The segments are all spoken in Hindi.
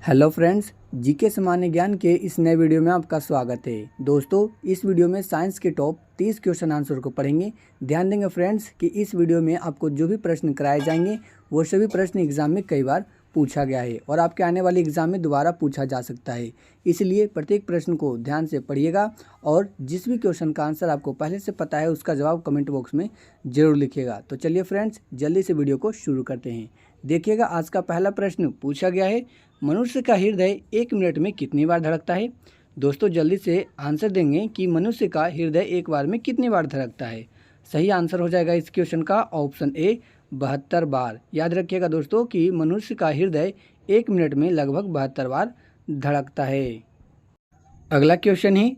हेलो फ्रेंड्स, जीके सामान्य ज्ञान के इस नए वीडियो में आपका स्वागत है। दोस्तों, इस वीडियो में साइंस के टॉप 30 क्वेश्चन आंसर को पढ़ेंगे। ध्यान देंगे फ्रेंड्स कि इस वीडियो में आपको जो भी प्रश्न कराए जाएंगे वो सभी प्रश्न एग्जाम में कई बार पूछा गया है और आपके आने वाले एग्जाम में दोबारा पूछा जा सकता है। इसलिए प्रत्येक प्रश्न को ध्यान से पढ़िएगा और जिस भी क्वेश्चन का आंसर आपको पहले से पता है उसका जवाब कमेंट बॉक्स में ज़रूर लिखिएगा। तो चलिए फ्रेंड्स, जल्दी से वीडियो को शुरू करते हैं। देखिएगा, आज का पहला प्रश्न पूछा गया है, मनुष्य का हृदय 1 मिनट में कितनी बार धड़कता है। दोस्तों, जल्दी से आंसर देंगे कि मनुष्य का हृदय एक बार में कितनी बार धड़कता है। सही आंसर हो जाएगा इस क्वेश्चन का ऑप्शन ए 72 बार। याद रखिएगा दोस्तों कि मनुष्य का हृदय 1 मिनट में लगभग 72 बार धड़कता है। अगला क्वेश्चन है,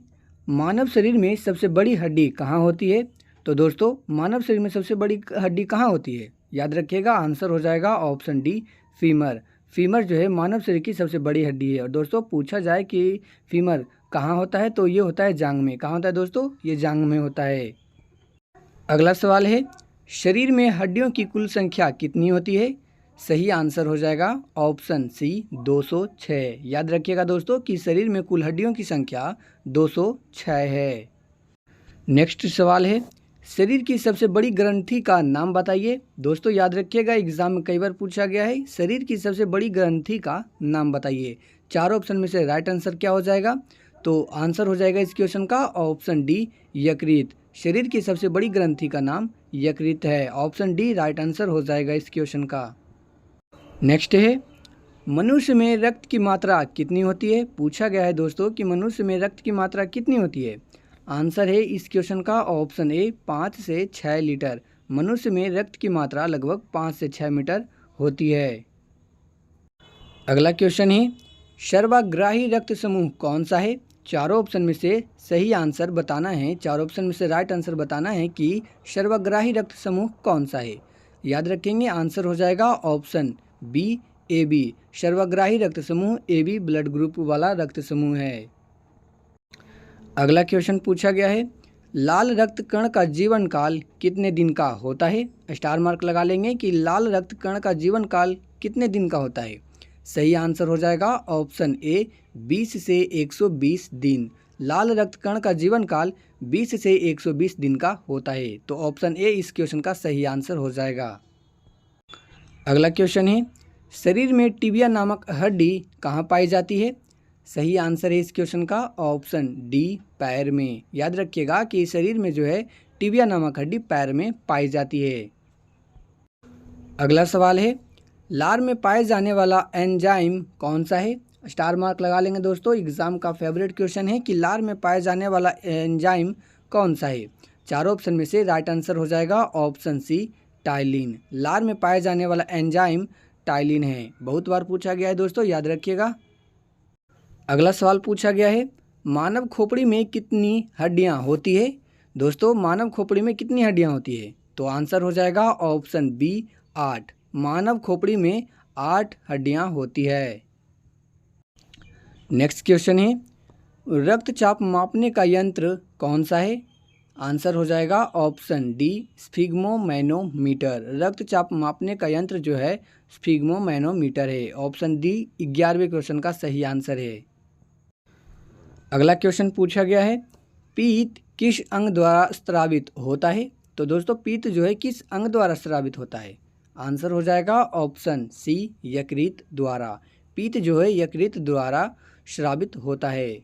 मानव शरीर में सबसे बड़ी हड्डी कहाँ होती है। तो दोस्तों, मानव शरीर में सबसे बड़ी हड्डी कहाँ होती है। याद रखिएगा, आंसर हो जाएगा ऑप्शन डी फीमर। फीमर जो है मानव शरीर की सबसे बड़ी हड्डी है। और दोस्तों, पूछा जाए कि फीमर कहाँ होता है तो ये होता है जांघ में। कहाँ होता है दोस्तों, ये जांघ में होता है। अगला सवाल है, शरीर में हड्डियों की कुल संख्या कितनी होती है। सही आंसर हो जाएगा ऑप्शन सी 206। याद रखिएगा दोस्तों कि शरीर में कुल हड्डियों की संख्या 206 है। नेक्स्ट सवाल है, शरीर की सबसे बड़ी ग्रंथि का नाम बताइए। दोस्तों, याद रखिएगा, एग्जाम में कई बार पूछा गया है, शरीर की सबसे बड़ी ग्रंथि का नाम बताइए। 4 ऑप्शन में से राइट आंसर क्या हो जाएगा। तो आंसर हो जाएगा इस क्वेश्चन का ऑप्शन डी यकृत। शरीर की सबसे बड़ी ग्रंथि का नाम यकृत है। ऑप्शन डी राइट आंसर हो जाएगा इस क्वेश्चन का। नेक्स्ट है, मनुष्य में रक्त की मात्रा कितनी होती है। पूछा गया है दोस्तों कि मनुष्य में रक्त की मात्रा कितनी होती है। आंसर है इस क्वेश्चन का ऑप्शन ए 5 से 6 लीटर। मनुष्य में रक्त की मात्रा लगभग 5 से 6 मीटर होती है। अगला क्वेश्चन है, सर्वाग्राही रक्त समूह कौन सा है। चारों ऑप्शन में से सही आंसर बताना है। चारों ऑप्शन में से राइट आंसर बताना है कि सर्वाग्राही रक्त समूह कौन सा है। याद रखेंगे, आंसर हो जाएगा ऑप्शन बी ए बी। सर्वाग्राही रक्त समूह ए बी ब्लड ग्रुप वाला रक्त समूह है। अगला क्वेश्चन पूछा गया है, लाल रक्त कण का जीवन काल कितने दिन का होता है। स्टार मार्क लगा लेंगे कि लाल रक्त कण का जीवन काल कितने दिन का होता है। सही आंसर हो जाएगा ऑप्शन ए 20 से 120 दिन। लाल रक्त कण का जीवन काल 20 से 120 दिन का होता है। तो ऑप्शन ए इस क्वेश्चन का सही आंसर हो जाएगा। अगला क्वेश्चन है, शरीर में टिबिया नामक हड्डी कहाँ पाई जाती है। सही आंसर है इस क्वेश्चन का ऑप्शन डी पैर में। याद रखिएगा कि शरीर में जो है टिबिया नामक हड्डी पैर में पाई जाती है। अगला सवाल है, लार में पाए जाने वाला एंजाइम कौन सा है। स्टार मार्क लगा लेंगे दोस्तों, एग्जाम का फेवरेट क्वेश्चन है कि लार में पाए जाने वाला एंजाइम कौन सा है। चारों ऑप्शन में से राइट आंसर हो जाएगा ऑप्शन सी टाइलिन। लार में पाए जाने वाला एंजाइम टाइलिन है। बहुत बार पूछा गया है दोस्तों, याद रखिएगा। अगला सवाल पूछा गया है, मानव खोपड़ी में कितनी हड्डियां होती है। दोस्तों, मानव खोपड़ी में कितनी हड्डियां होती है। तो आंसर हो जाएगा ऑप्शन बी 8। मानव खोपड़ी में 8 हड्डियां होती है। नेक्स्ट क्वेश्चन है, रक्तचाप मापने का यंत्र कौन सा है। आंसर हो जाएगा ऑप्शन डी स्फिग्मोमैनोमीटर। रक्तचाप मापने का यंत्र जो है स्फिग्मोमैनोमीटर है। ऑप्शन डी 11वें क्वेश्चन का सही आंसर है। अगला क्वेश्चन पूछा गया है, पीत किस अंग द्वारा स्रावित होता है। तो दोस्तों, पीत जो है किस अंग द्वारा स्रावित होता है। आंसर हो जाएगा ऑप्शन सी यकृत द्वारा। पीत जो है यकृत द्वारा स्रावित होता है।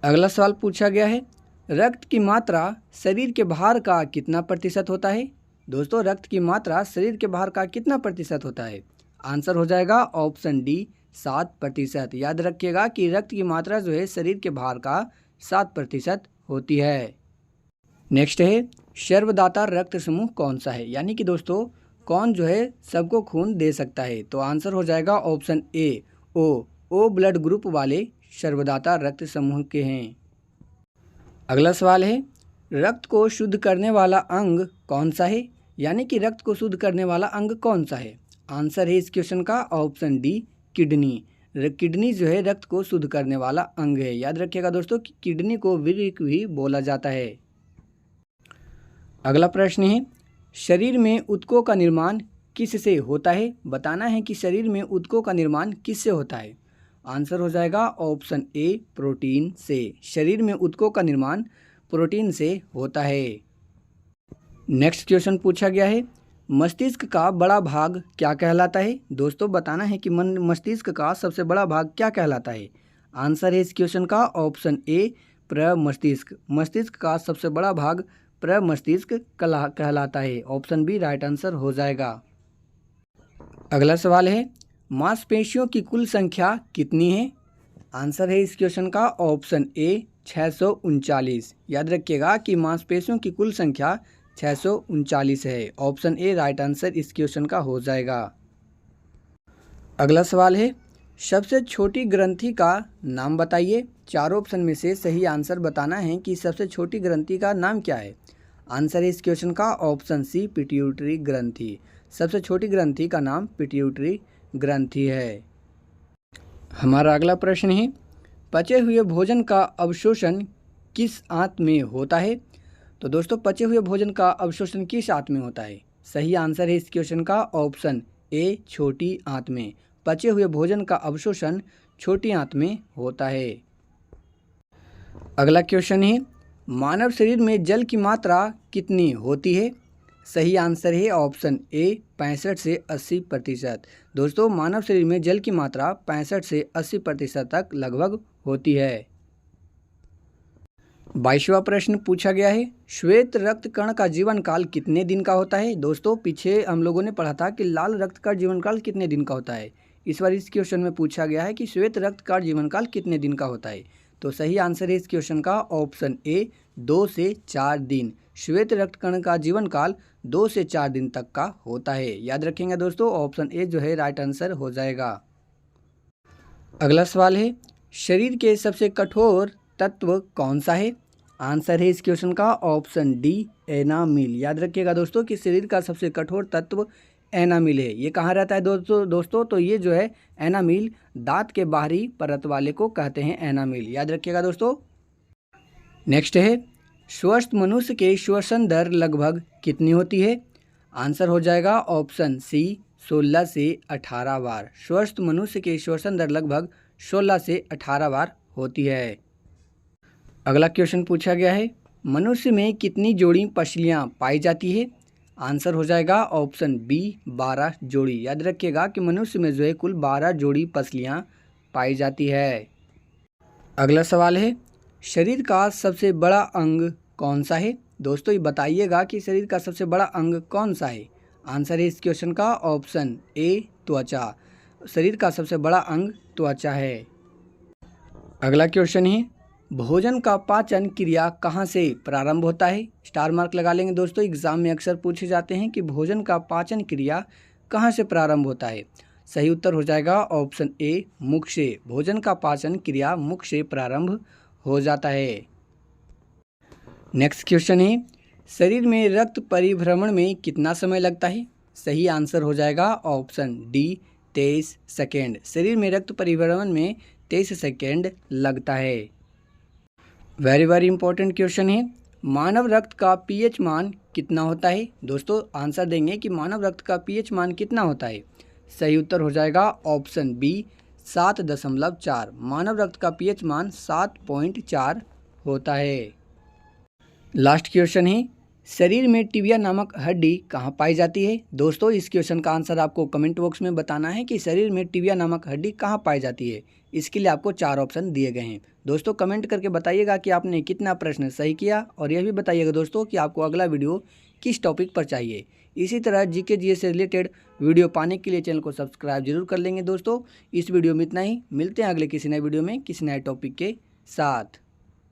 अगला सवाल पूछा गया है, रक्त की मात्रा शरीर के भार का कितना प्रतिशत होता है। दोस्तों, रक्त की मात्रा शरीर के भार का कितना प्रतिशत होता है। आंसर हो जाएगा ऑप्शन डी 7%। याद रखिएगा कि रक्त की मात्रा जो है शरीर के भार का 7% होती है। नेक्स्ट है, सर्वदाता रक्त समूह कौन सा है। यानी कि दोस्तों, कौन जो है सबको खून दे सकता है। तो आंसर हो जाएगा option A O blood group वाले सर्वदाता रक्त समूह के हैं। अगला सवाल है, रक्त को शुद्ध करने वाला अंग कौन सा है। यानी कि रक्त को शुद्ध करने वाला अंग कौन सा है। आंसर है इस क्वेश्चन का ऑप्शन डी किडनी। किडनी जो है रक्त को शुद्ध करने वाला अंग है। याद रखिएगा दोस्तों कि किडनी को वृक्क भी बोला जाता है। अगला प्रश्न है, शरीर में ऊतकों का निर्माण किससे होता है? बताना है कि शरीर में ऊतकों का निर्माण किससे होता है? आंसर हो जाएगा ऑप्शन ए प्रोटीन से। शरीर में ऊतकों का निर्माण प्रोटीन से होता है। नेक्स्ट क्वेश्चन पूछा गया है, मस्तिष्क का बड़ा भाग क्या कहलाता है? दोस्तों बताना है कि मस्तिष्क का सबसे बड़ा भाग क्या कहलाता है? आंसर है इस क्वेश्चन का ऑप्शन ए प्रमस्तिष्क। मस्तिष्क का सबसे बड़ा भाग प्रमस्तिष्क कहलाता है। ऑप्शन बी राइट आंसर हो जाएगा। अगला सवाल है, मांसपेशियों की कुल संख्या कितनी है? आंसर है इस क्वेश्चन का ऑप्शन ए 639। याद रखिएगा कि मांसपेशियों की कुल संख्या 639 है। ऑप्शन ए राइट आंसर इस क्वेश्चन का हो जाएगा। अगला सवाल है, सबसे छोटी ग्रंथि का नाम बताइए। चार ऑप्शन में से सही आंसर बताना है कि सबसे छोटी ग्रंथि का नाम क्या है। आंसर है इस क्वेश्चन का ऑप्शन सी पिट्यूटरी ग्रंथि। सबसे छोटी ग्रंथि का नाम पिट्यूटरी ग्रंथि है। हमारा अगला प्रश्न है, पचे हुए भोजन का अवशोषण किस आंत में होता है? तो दोस्तों पचे हुए भोजन का अवशोषण किस आंत में होता है? सही आंसर है इस क्वेश्चन का ऑप्शन ए छोटी आंत में। पचे हुए भोजन का अवशोषण छोटी आंत में होता है। अगला क्वेश्चन है, मानव शरीर में जल की मात्रा कितनी होती है? सही आंसर है ऑप्शन ए 65 से 80%। दोस्तों मानव शरीर में जल की मात्रा 65 से 80% तक लगभग होती है। 22वां प्रश्न पूछा गया है, श्वेत रक्त कण का जीवन काल कितने दिन का होता है? दोस्तों पीछे हम लोगों ने पढ़ा था कि लाल रक्त का जीवन काल कितने दिन का होता है। इस बार इस क्वेश्चन में पूछा गया है कि श्वेत रक्त का जीवन काल कितने दिन का होता है। तो सही आंसर है इस क्वेश्चन का ऑप्शन ए 2 से 4 दिन। श्वेत रक्त कण का जीवन काल 2 से 4 दिन तक का होता है। याद रखेंगे दोस्तों, ऑप्शन ए जो है राइट आंसर हो जाएगा। अगला सवाल है, शरीर के सबसे कठोर तत्व कौन सा है? आंसर है इस क्वेश्चन का ऑप्शन डी एनामिल। याद रखिएगा दोस्तों कि शरीर का सबसे कठोर तत्व एनामिल है। ये कहाँ रहता है दोस्तों तो ये जो है एनामिल दांत के बाहरी परत वाले को कहते हैं एनामिल। याद रखिएगा दोस्तों। नेक्स्ट है, स्वस्थ मनुष्य के श्वसन दर लगभग कितनी होती है? आंसर हो जाएगा ऑप्शन सी 16 से 18 बार। स्वस्थ मनुष्य के श्वसन दर लगभग 16 से 18 बार होती है। अगला क्वेश्चन पूछा गया है, मनुष्य में कितनी जोड़ी पसलियाँ पाई जाती है? आंसर हो जाएगा ऑप्शन बी 12 जोड़ी। याद रखिएगा कि मनुष्य में जो है कुल 12 जोड़ी पसलियाँ पाई जाती है। अगला सवाल है, शरीर का सबसे बड़ा अंग कौन सा है? दोस्तों ये बताइएगा कि शरीर का सबसे बड़ा अंग कौन सा है। आंसर है इस क्वेश्चन का ऑप्शन ए त्वचा। शरीर का सबसे बड़ा अंग त्वचा है। अगला क्वेश्चन है, भोजन का पाचन क्रिया कहाँ से प्रारंभ होता है? स्टार मार्क लगा लेंगे दोस्तों, एग्जाम में अक्सर पूछे जाते हैं कि भोजन का पाचन क्रिया कहाँ से प्रारंभ होता है। सही उत्तर हो जाएगा ऑप्शन ए मुख से। भोजन का पाचन क्रिया मुख से प्रारंभ हो जाता है। नेक्स्ट क्वेश्चन है, शरीर में रक्त परिभ्रमण में कितना समय लगता है? सही आंसर हो जाएगा ऑप्शन डी 23 सेकेंड। शरीर में रक्त परिभ्रमण में 23 सेकेंड लगता है। वेरी इंपॉर्टेंट क्वेश्चन है, मानव रक्त का पीएच मान कितना होता है? दोस्तों आंसर देंगे कि मानव रक्त का पीएच मान कितना होता है। सही उत्तर हो जाएगा ऑप्शन बी 7.4। मानव रक्त का पीएच मान 7.4 होता है। लास्ट क्वेश्चन है, शरीर में टिबिया नामक हड्डी कहाँ पाई जाती है? दोस्तों इस क्वेश्चन का आंसर आपको कमेंट बॉक्स में बताना है कि शरीर में टिबिया नामक हड्डी कहाँ पाई जाती है। इसके लिए आपको 4 ऑप्शन दिए गए हैं। दोस्तों कमेंट करके बताइएगा कि आपने कितना प्रश्न सही किया, और यह भी बताइएगा दोस्तों कि आपको अगला वीडियो किस टॉपिक पर चाहिए। इसी तरह जीके जीएस से रिलेटेड वीडियो पाने के लिए चैनल को सब्सक्राइब जरूर कर लेंगे। दोस्तों इस वीडियो में इतना ही, मिलते हैं अगले किसी नए वीडियो में किसी नए टॉपिक के साथ।